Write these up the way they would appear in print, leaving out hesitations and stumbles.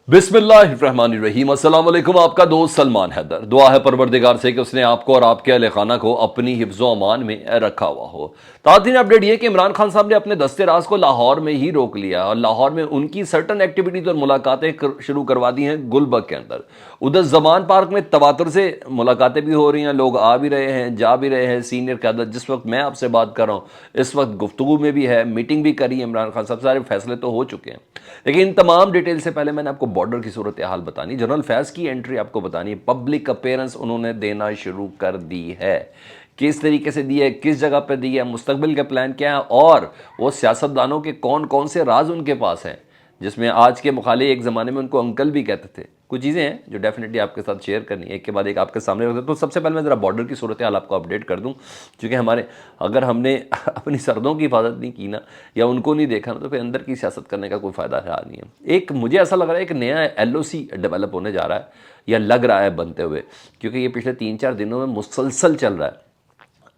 बिस्मिल्लाहिर्रहमानिर्रहीम। अस्सलाम वालेकुम। आपका दोस्त सलमान हैदर। दुआ है परवरदिगार से कि उसने आपको और आपके अहले खाना को अपनी हिफ्ज़ो अमान में रखा हुआ हो। ताज़ा अपडेट ये कि इमरान खान साहब ने अपने दस्ते राज को लाहौर में ही रोक लिया और लाहौर में उनकी सर्टन एक्टिविटीज़ और मुलाकातें शुरू करवा दी हैं गुलबर्ग के अंदर। उधर जमान पार्क में तवातुर से मुलाकातें भी हो रही हैं, लोग आ भी रहे हैं, जा भी रहे हैं। सीनियर क़यादत जिस वक्त मैं आपसे बात कर रहा हूँ इस वक्त गुफ्तगू में भी है, मीटिंग भी करी है इमरान खान साहब। सारे फैसले तो हो चुके हैं, लेकिन इन तमाम डिटेल से पहले मैंने आपको बॉर्डर की सूरत हाल बतानी, जनरल फैज़ की एंट्री आपको बतानी है। पब्लिक अपेयरेंस उन्होंने देना शुरू कर दी है, किस तरीके से दी है, किस जगह पर दी है, मुस्तकबिल के प्लान क्या है, और वो सियासतदानों के कौन कौन से राज उनके पास हैं, जिसमें आज के मुखालिफ एक ज़माने में उनको अंकल भी कहते थे। कुछ चीज़ें हैं जो डेफिनेटली आपके साथ शेयर करनी है, एक के बाद एक आपके सामने रखते। तो सबसे पहले मैं ज़रा बॉर्डर की सूरत हाल आपको अपडेट कर दूं, क्योंकि हमारे अगर हमने अपनी सरहदों की हिफाजत नहीं की ना, या उनको नहीं देखा ना, तो फिर अंदर की सियासत करने का कोई फ़ायदा रहा नहीं है। एक मुझे ऐसा लग रहा है एक नया LOC डेवलप होने जा रहा है, या लग रहा है बनते हुए, क्योंकि ये पिछले 3-4 दिनों में मुसलसल चल रहा है।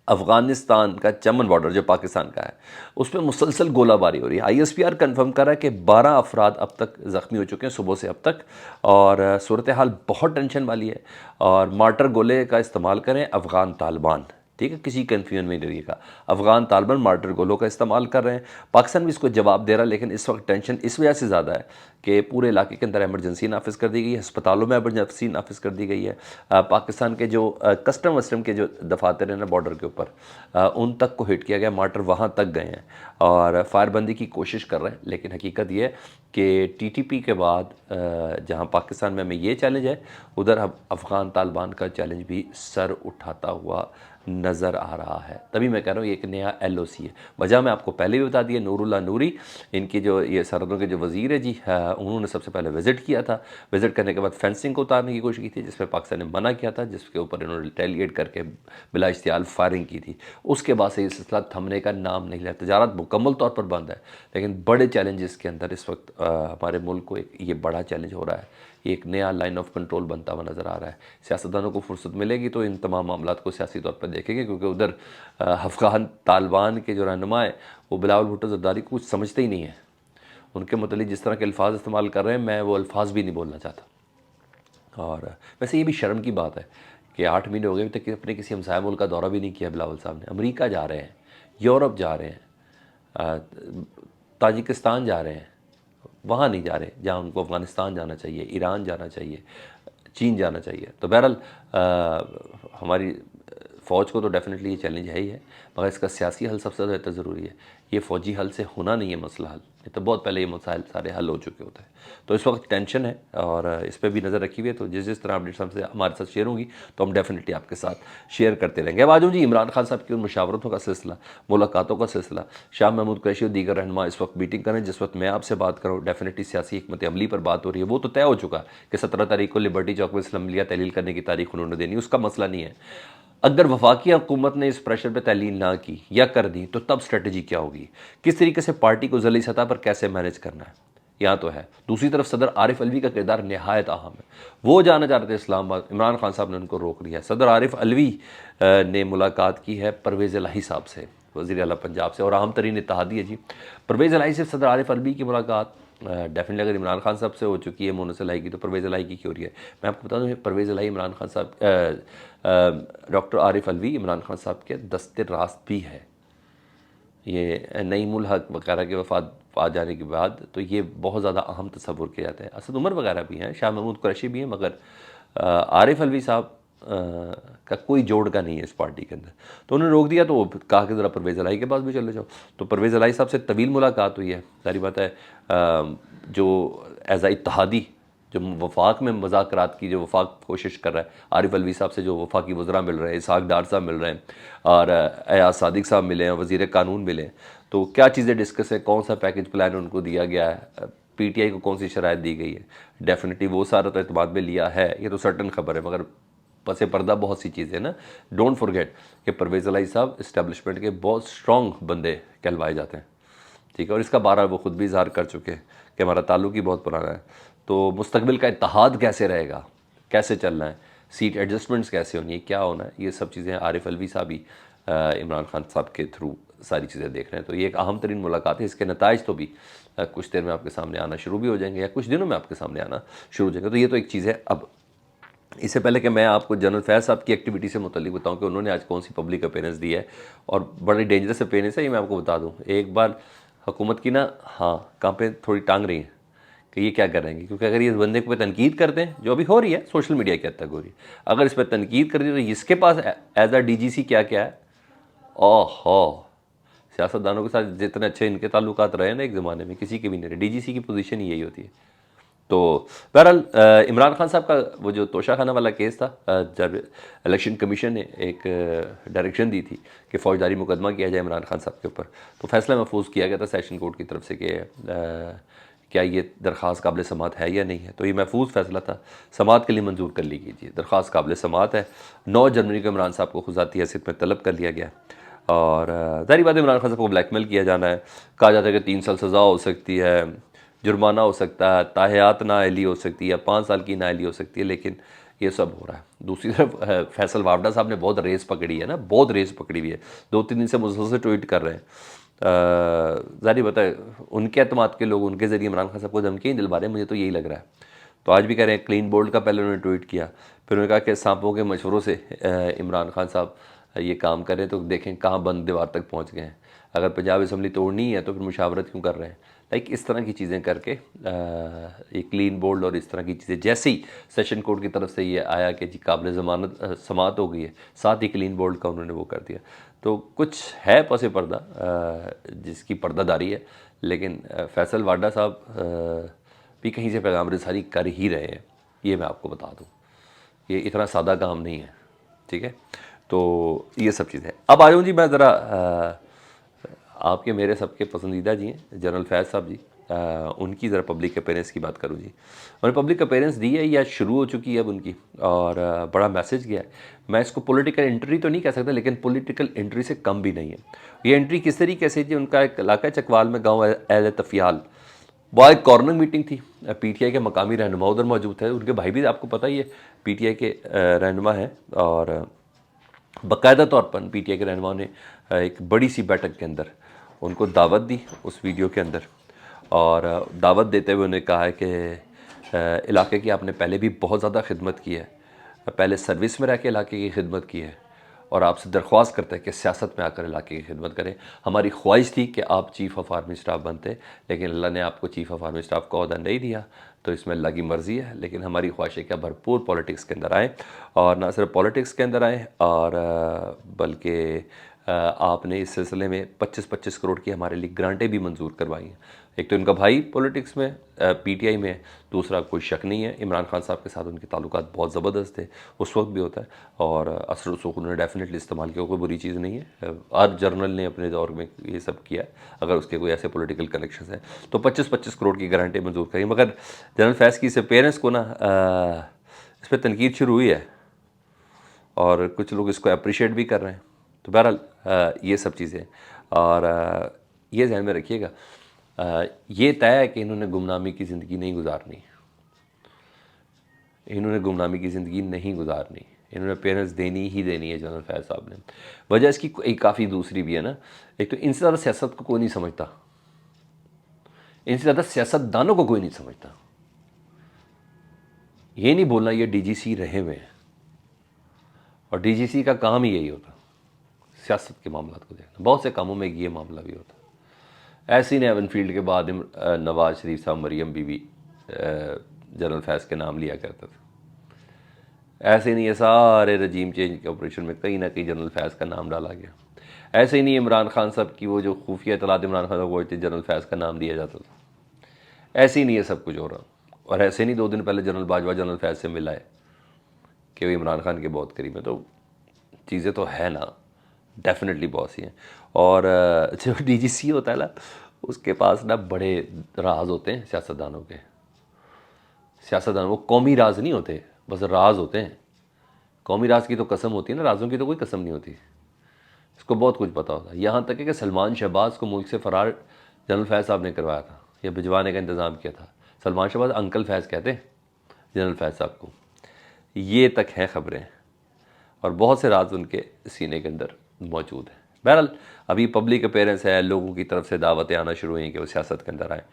अफ़गानिस्तान का चमन बॉर्डर जो पाकिस्तान का है, उस पर मुसलसल गोलाबारी हो रही है। ISPR कन्फर्म कर रहा है कि 12 अफराद अब तक ज़ख्मी हो चुके हैं सुबह से अब तक, और सूरत हाल बहुत टेंशन वाली है। और मार्टर गोले का इस्तेमाल करें अफ़गान तालिबान, ठीक है, किसी कन्फ्यूजन में नहीं रहिएगा। अफ़गान तालिबान मार्टर गोलों का इस्तेमाल कर रहे हैं, पाकिस्तान भी इसको जवाब दे रहा है। लेकिन इस वक्त टेंशन इस वजह से ज़्यादा है कि पूरे इलाके के अंदर एमरजेंसी नाफिज कर दी गई है, अस्पतालों में एमरजेंसी नाफिज कर दी गई है। पाकिस्तान के जो कस्टम वस्टम के जो दफातर हैं ना बॉर्डर के ऊपर, उन तक को हिट किया गया, मार्टर वहाँ तक गए हैं और फायरबंदी की कोशिश कर रहे हैं। लेकिन हकीकत ये है कि TTP के बाद जहाँ पाकिस्तान में हमें ये चैलेंज है, उधर अब अफ़गान तालिबान का चैलेंज भी सर उठाता हुआ नज़र आ रहा है। तभी मैं कह रहा हूँ ये एक नया LOC है। वजह मैं आपको पहले भी बता दी है, नूरुल्लाह नूरी इनकी जो ये सरहदों के जो वज़ीर है जी, उन्होंने सबसे पहले विज़िट किया था। विज़िट करने के बाद फेंसिंग को उतारने की कोशिश की थी, जिस पर पाकिस्तान ने मना किया था, जिसके ऊपर इन्होंने रिटेलिएट करके बिला इश्तियाल फायरिंग की थी। उसके बाद से ये सिलसिला थमने का नाम नहीं लेता। तजारत मुकम्मल तौर पर बंद है, लेकिन बड़े चैलेंजेस के अंदर इस वक्त हमारे मुल्क को एक ये बड़ा चैलेंज हो रहा है। ये एक नया लाइन ऑफ कंट्रोल बनता हुआ नज़र आ रहा है। सियासतदानों को फुर्सत मिलेगी तो इन तमाम मामलात को सियासी तौर पर देखेंगे, क्योंकि उधर अफ़गान तालिबान के जो रहनुमा है वो बिलावल भुट्टो ज़रदारी को कुछ समझते ही नहीं है। उनके मतलब जिस तरह के अल्फाज इस्तेमाल कर रहे हैं, मैं वो अल्फाज भी नहीं बोलना चाहता। और वैसे ये भी शर्म की बात है कि 8 महीने हो गए अभी तक अपने किसी हमसाया मुल्क का दौरा भी नहीं किया बिलावल साहब ने। अमेरिका जा रहे हैं, यूरोप जा रहे हैं, ताजिकिस्तान जा रहे हैं, वहाँ नहीं जा रहे जहाँ उनको अफ़गानिस्तान जाना चाहिए, ईरान जाना चाहिए, चीन जाना चाहिए। तो बहरहाल हमारी फ़ौज को तो डेफिनेटली ये चैलेंज है ही है, मगर इसका सियासी हल सबसे ज़्यादा ज़रूरी है। ये फ़ौजी हल से होना नहीं है मसला हल, ये तो बहुत पहले ये मसाइल सारे हल हो चुके होते हैं। तो इस वक्त टेंशन है और इस पर भी नज़र रखी हुई है। तो जिस जिस तरह अपडेट्स हमसे हमारे साथ शेयर होंगी तो हम डेफिनेटली आपके साथ शेयर करते रहेंगे। अब आ जाऊँ जी इमरान खान साहब की उन मुशावरतों का सिलसिला, मुलाकातों का सिलसिला। शाह महमूद कुरैशी और दीगर रहनुमा इस वक्त मीटिंग करें। जिस वक्त मैं आपसे बात करूँ डेफिनेटली सियासी हिकमत अमली पर बात हो रही है। वो तो तय हो चुका है कि 17 तारीख को लिबर्टी चौक में इसलामिया तहलील करने की तारीख उन्होंने देनी, उसका मसला नहीं है। अगर वफाकी हुकूमत ने इस प्रेशर पर तहलील ना की या कर दी तो तब स्ट्रेटजी क्या होगी, किस तरीके से पार्टी को ज़िली सतह पर कैसे मैनेज करना है, यहाँ तो है। दूसरी तरफ सदर आरिफ अलवी का किरदार नहायत अहम है। वो जाना चाह रहे थे इस्लामाबाद, इमरान खान साहब ने उनको रोक लिया। सदर आरिफ अलवी ने मुलाकात की है परवेज़ इलाही साहब से, वज़ीर आला पंजाब से, और अहम तरीन इत्तेहादी है जी। परवेज़ इलाही से सदर आरिफ अलवी की मुलाकात डेफिनेटली अगर इमरान खान साहब से हो चुकी है मोनस इलाही की, तो परवेज़ इलाही की क्यों हो रही है। मैं आपको बता दूँ परवेज़ इलाही इमरान खान साहब, डॉक्टर आरिफ अलवी इमरान खान साहब के दस्ते रास्त भी है। ये नईमुल हक वगैरह के वफात आ जाने के बाद तो ये बहुत ज़्यादा अहम तस्वुर किया जाता है। असद उमर वगैरह भी हैं, शाह महमूद कुरैशी भी हैं, मगर आरिफ अलवी साहब का कोई जोड़ का नहीं है इस पार्टी के अंदर। तो उन्होंने रोक दिया, तो कहा कि ज़रा परवेज़ इलाही के पास भी चले जाओ। तो परवेज़ इलाही साहब से तवील मुलाकात हुई है। सारी बात है जो एज़ आ इत्तेहादी जो वफाक में मुज़ाकरात की जो वफाक कोशिश कर रहा है, आरिफ अलवी साहब से जो वफाकी वज़रा मिल रहे हैं, इसहाक डार साहब मिल रहे हैं और एयाज सादिक साहब मिले हैं, वज़ीर कानून मिले हैं। तो क्या चीज़ें डिस्कस है, कौन सा पैकेज प्लान उनको दिया गया है, PTI को कौन सी शराइत दी गई है, डेफिनेटली वो सारा तो एतमाद में लिया है, ये तो सर्टन खबर है। मगर पसे पर्दा बहुत सी चीज़ें ना, डोंट फॉरगेट कि परवेज़ इलाही साहब इस्टेब्लिशमेंट के बहुत स्ट्रॉन्ग बंदे कहलवाए जाते हैं, ठीक है। और इसका बारह वो ख़ुद भी इज़हार कर चुके हैं कि हमारा ताल्लुक ही बहुत पुराना है। तो मुस्तकबिल का इत्तेहाद कैसे रहेगा, कैसे चलना है, सीट एडजस्टमेंट्स कैसे होनी है, क्या होना है, ये सब चीज़ें आरिफ अलवी साहब ही इमरान खान साहब के थ्रू सारी चीज़ें देख रहे हैं। तो ये एक अहम तरीन मुलाकात है। इसके नताइज तो भी कुछ देर में आपके सामने आना शुरू भी हो जाएंगे या कुछ दिनों में आपके सामने आना शुरू हो जाएंगे। तो ये तो एक चीज़ है। अब इससे पहले कि मैं आपको जनरल फैज़ साहब की एक्टिविटी से मुतल्लिक बताऊं कि उन्होंने आज कौन सी पब्लिक अपीयरेंस दी है और बड़ी डेंजरस अपीयरेंस है, ये मैं आपको बता दूं। एक बार हुकूमत की ना कहाँ पे थोड़ी टांग रही है कि ये क्या करेंगे, क्योंकि अगर ये इस बंदे पे तनकीद करते हैं, जो अभी हो रही है सोशल मीडिया के हद तक हो रही है, अगर इस पर तनकीद कर दी तो इसके पास एज अ DGC क्या क्या है। ओहो, सियासतदानों के साथ जितने अच्छे इनके ताल्लुकात रहे ना एक ज़माने में, किसी के भी नहीं रहे। DGC की पोजीशन ही यही होती है। तो बहरहाल इमरान खान साहब का वो जो तोशाखाना वाला केस था, जब इलेक्शन कमीशन ने एक डायरेक्शन दी थी कि फ़ौजदारी मुकदमा किया जाए इमरान खान साहब के ऊपर, तो फैसला महफूज किया गया था सेशन कोर्ट की तरफ से कि क्या ये दरख्वास्त काबिल समात है या नहीं है। तो ये महफूज फैसला था, समात के लिए मंजूर कर ली गई। दरख्वास्त काबिल समात है। 9 जनवरी को इमरान साहब को खुजाती हैसियत में तलब कर लिया गया और ज़ाहिर बात है इमरान खान साहब को ब्लैकमेल किया जाना है। कहा जाता है कि 3 साल सज़ा हो सकती है, जुर्माना हो सकता है, ताहयात नाअहली हो सकती है या 5 साल की नाअहली हो सकती है, लेकिन ये सब हो रहा है। दूसरी तरफ फैसल वावडा साहब ने बहुत रेस पकड़ी है ना, बहुत रेस पकड़ी हुई है। 2-3 दिन से मुसलसल ट्वीट कर रहे हैं। ज़ाहिर बात है उनके एतमाद के लोग उनके ज़रिए इमरान खान साहब को धमकियाँ दिलवा रहे हैं, मुझे तो यही लग रहा है। तो आज भी कह रहे हैं क्लीन बोल्ड का पहले उन्होंने ट्वीट किया, फिर उन्होंने कहा कि सांपों के मशवरों से इमरान खान साहब ये काम करें तो देखें कहाँ बंद दीवार तक पहुँच गए हैं। अगर पंजाब असम्बली तोड़नी है तो फिर मुशावरत क्यों कर रहे हैं। लाइक इस तरह की चीज़ें करके ये क्लीन बोल्ड और इस तरह की चीज़ें, जैसे ही सेशन कोर्ट की तरफ से ये आया कि जी काबिल ज़मानत समात हो गई है, साथ ही क्लीन बोल्ड का उन्होंने वो कर दिया। तो कुछ है पसे पर्दा जिसकी पर्दादारी है, लेकिन फैसल वाडा साहब भी कहीं से पैगाम रसानी कर ही रहे हैं, ये मैं आपको बता दूँ। ये इतना सादा काम नहीं है, ठीक है। तो ये सब चीज़ है। अब आ जाऊँ जी, मैं ज़रा आपके मेरे सबके पसंदीदा जी हैं जनरल फैज़ साहब जी, उनकी ज़रा पब्लिक अपीयरेंस की बात करूँ जी। उन्होंने पब्लिक अपीयरेंस दी है या शुरू हो चुकी है अब उनकी, और बड़ा मैसेज गया है। मैं इसको पॉलिटिकल एंट्री तो नहीं कह सकता, लेकिन पॉलिटिकल एंट्री से कम भी नहीं है। ये एंट्री किस तरीके से जी, उनका एक इलाका चकवाल में गाँव एल तफियाल, वहाँ एक कॉर्नर मीटिंग थी। PTI के मकामी रहनुमा उधर मौजूद थे, उनके भाई भी आपको पता ही है PTI के रहनुमा हैं, और बाकायदा तौर पर PTI के रहनुमा ने एक बड़ी सी बैठक के अंदर उनको दावत दी उस वीडियो के अंदर, और दावत देते हुए उन्होंने कहा है कि इलाके की आपने पहले भी बहुत ज़्यादा खिदमत की है, पहले सर्विस में रह के इलाके की खिदमत की है, और आपसे दरख्वास्त करते हैं कि सियासत में आकर इलाके की खिदमत करें। हमारी ख्वाहिश थी कि आप चीफ़ ऑफ आर्मी स्टाफ बनते, लेकिन अल्लाह ने आपको चीफ़ ऑफ आर्मी स्टाफ का ओहदा नहीं दिया, तो इसमें अल्लाह की मर्ज़ी है। लेकिन हमारी ख्वाहिश है कि भरपूर पॉलिटिक्स के अंदर आएँ, और ना सिर्फ पॉलिटिक्स के अंदर आएँ, और बल्कि आपने इस सिलसिले में 25-25 करोड़ की हमारे लिए ग्रांटें भी मंजूर करवाई हैं। एक तो इनका भाई पॉलिटिक्स में PTI में है, दूसरा कोई शक नहीं है इमरान खान साहब के साथ उनके ताल्लुकात बहुत ज़बरदस्त थे, उस वक्त भी होता है, और असर रसूख उन्होंने डेफिनेटली इस्तेमाल किया, कोई बुरी चीज़ नहीं है। हर जर्नल ने अपने दौर में ये सब किया है, अगर उसके कोई ऐसे पॉलिटिकल कनेक्शन हैं तो 25-25 करोड़ की गारंटी मंजूर करी। मगर जनरल फैज़ की इस पेरेंट्स को ना इस पर तनकीद शुरू हुई है, और कुछ लोग इसको अप्रिशिएट भी कर रहे हैं। तो बहरहाल ये सब चीज़ें, और ये ध्यान में रखिएगा, ये तय है कि इन्होंने गुमनामी की ज़िंदगी नहीं गुजारनी, इन्होंने गुमनामी की ज़िंदगी नहीं गुजारनी, इन्होंने पेरेंट्स देनी ही देनी है जनरल फैज़ साहब ने। वजह इसकी एक काफ़ी दूसरी भी है ना, एक तो इनसे ज़्यादा सियासत को कोई नहीं समझता, इनसे ज़्यादा सियासतदानों को कोई नहीं समझता। ये नहीं बोलना ये DGC रहे हुए हैं, और DGC का काम ही यही होता, सियासत के मामला को देखना। बहुत से कामों में ये मामला भी होता। ऐसे ही नेवन फील्ड के बाद नवाज शरीफ साहब मरियम बीवी जनरल फैज़ के नाम लिया करता था। ऐसे ही नहीं है सारे रजीम चेंज के ऑपरेशन में कहीं ना कहीं जनरल फैज़ का नाम डाला गया। ऐसे ही नहीं इमरान खान साहब की वो जो खुफिया इतलात इमरान खान साहब को जनरल फैज़ का नाम दिया जाता था। ऐसे ही नहीं है सब कुछ हो रहा। और ऐसे नहीं 2 दिन पहले जनरल बाजवा जनरल फैज़ से मिला है कि वो इमरान खान के बहुत करीब है। तो चीज़ें तो है ना, डेफिनेटली बहुत सी हैं। और जो DGC होता है ना, उसके पास ना बड़े राज होते हैं सियासतदानों के। सियासतदान वो कौमी राज नहीं होते, बस राज होते हैं। कौमी राज की तो कसम होती है ना, राजों की तो कोई कसम नहीं होती। इसको बहुत कुछ पता होता है। यहाँ तक है कि सलमान शहबाज को मुल्क से फ़रार जनरल फैज़ साहब ने करवाया था, या भिजवाने का इंतज़ाम किया था। सलमान शहबाज अंकल फैज़ कहते हैं जनरल फैज़ साहब को। ये तक हैं ख़बरें, और बहुत से राज उनके सीने के अंदर मौजूद हैं। बहरहाल अभी पब्लिक अपेयरेंस है, लोगों की तरफ से दावतें आना शुरू हुई कि वो सियासत के अंदर आए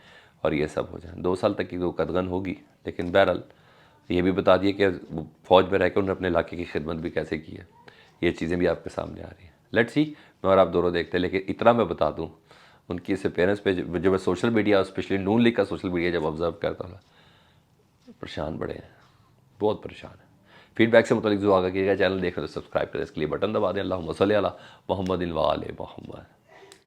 और ये सब हो जाए। 2 साल तक की तो कदगन होगी, लेकिन बहरहाल ये भी बता दिए कि फ़ौज में रहकर उन्होंने अपने इलाके की खिदमत भी कैसे की है। ये चीज़ें भी आपके सामने आ रही हैं। लेट्स सी, मैं और आप दोनों देखते हैं। लेकिन इतना मैं बता दूँ, उनकी इस अपेयरेंस पे जो मैं सोशल मीडिया, स्पेशली नून लीग का सोशल मीडिया जब ऑब्जर्व करता था, परेशान बड़े हैं, बहुत परेशान है। फीडबैक से मुतालिक जो आगे किएगा, चैनल देख रहे तो सब्सक्राइब करें, इसके लिए बटन दबा दें। अल्लाहुम्मा सल्ली अला मुहम्मदिन व आले मुहम्मद।